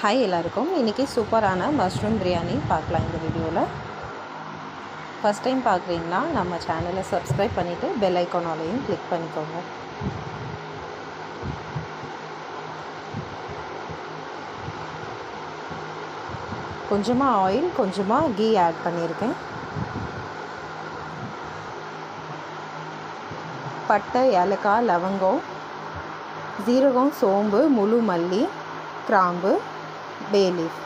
Hi எல்லாருக்கும். இன்றைக்கி சூப்பரான மஷ்ரூம் பிரியாணி பார்க்கலாம் இந்த வீடியோவில். ஃபஸ்ட் டைம் பார்க்குறீங்கன்னா நம்ம சேனலை சப்ஸ்கிரைப் பண்ணிவிட்டு பெல் ஐக்கானாலையும் கிளிக் பண்ணிக்கோங்க. கொஞ்சமாக ஆயில், கொஞ்சமாக கீ ஆட் பண்ணியிருக்கேன். பட்டை, ஏலக்காய், லவங்கம், ஜீரகம், சோம்பு, முழு மல்லி, கிராம்பு, பே லீஃப்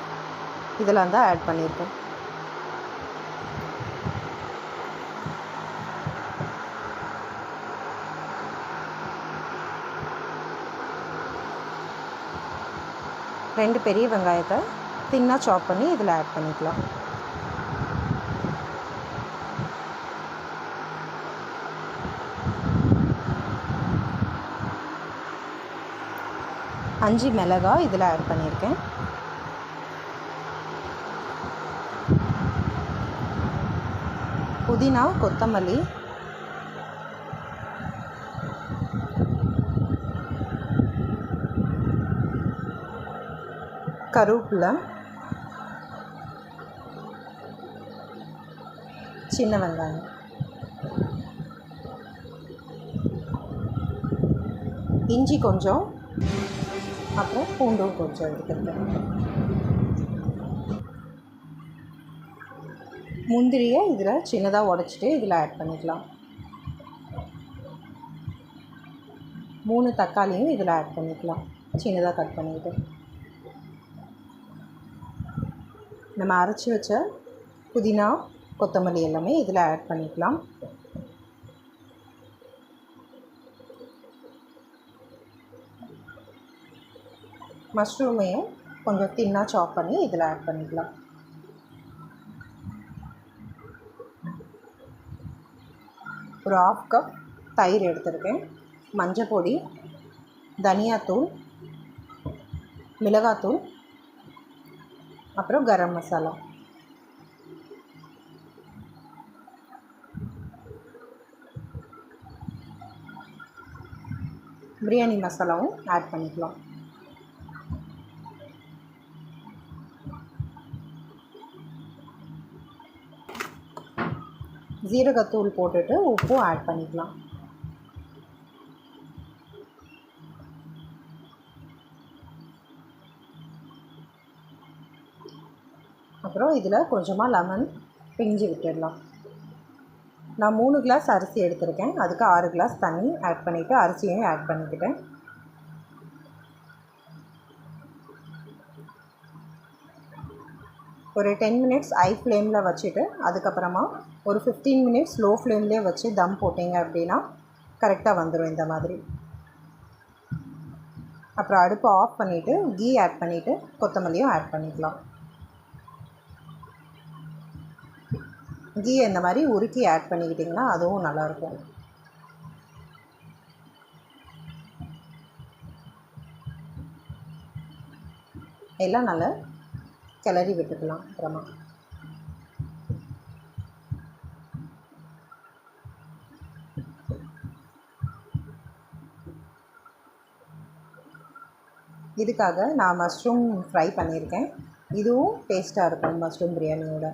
இதெல்லாம் தான் ஆட் பண்ணியிருக்கேன். ரெண்டு பெரிய வெங்காயத்தை தின்னாக சாப் பண்ணி இதில் ஆட் பண்ணிக்கலாம். அஞ்சு மிளகாய் இதில் ஆட் பண்ணியிருக்கேன். புதினா, கொத்தமல்லி, கருவேப்பிலை, சின்ன வெங்காயம், இஞ்சி கொஞ்சம், அப்புறம் பூண்டும் கொஞ்சம் எடுத்துருக்கேன். முந்திரியை இதில் சின்னதாக உடச்சிட்டு இதில் ஆட் பண்ணிக்கலாம். 3 தக்காளியும் இதில் ஆட் பண்ணிக்கலாம், சின்னதாக கட் பண்ணிவிட்டு. நம்ம அரைச்சி வச்ச புதினா, கொத்தமல்லி எல்லாமே இதில் ஆட் பண்ணிக்கலாம். மஷ்ரூமையும் கொஞ்சம் தின்னாக சாப் பண்ணி இதில் ஆட் பண்ணிக்கலாம். ஒரு 1/2 கப் தயிர் எடுத்திருக்கேன். மஞ்சள் பொடி, தனியாத்தூள், மிளகாத்தூள், அப்புறம் கரம் மசாலா. பிரியாணி மசாலாவும் ஆட் பண்ணிக்கலாம். ஜீரகத்தூள் போட்டுட்டு உப்பும் ஆட் பண்ணிக்கலாம். அப்புறம் இதில் கொஞ்சமாக லெமன் பிழிஞ்சு விட்டுடலாம். நான் 3 கிளாஸ் அரிசி எடுத்திருக்கேன். அதுக்கு 6 கிளாஸ் தண்ணி ஆட் பண்ணிவிட்டு அரிசியையும் ஆட் பண்ணிக்கிட்டேன். ஒரு 10 மினிட்ஸ் ஹை ஃப்ளேமில் வச்சுட்டு அதுக்கப்புறமா ஒரு 15 மினிட்ஸ் லோ ஃப்ளேம்லேயே வச்சு தம் போட்டிங்க அப்படின்னா கரெக்டாக வந்துடும் இந்த மாதிரி. அப்புறம் அடுப்பு ஆஃப் பண்ணிவிட்டு கீ ஆட் பண்ணிவிட்டு கொத்தமல்லியும் ஆட் பண்ணிக்கலாம். கீ இந்த மாதிரி உருக்கி ஆட் பண்ணிக்கிட்டிங்கன்னா அதுவும் நல்லாயிருக்கும். எல்லாம் நல்லா கிளறி விட்டுக்கலாம். அப்புறமா இதுக்காக நான் மஷ்ரூம் ஃப்ரை பண்ணியிருக்கேன். இதுவும் டேஸ்ட்டாக இருக்கும் மஷ்ரூம் பிரியாணியோட.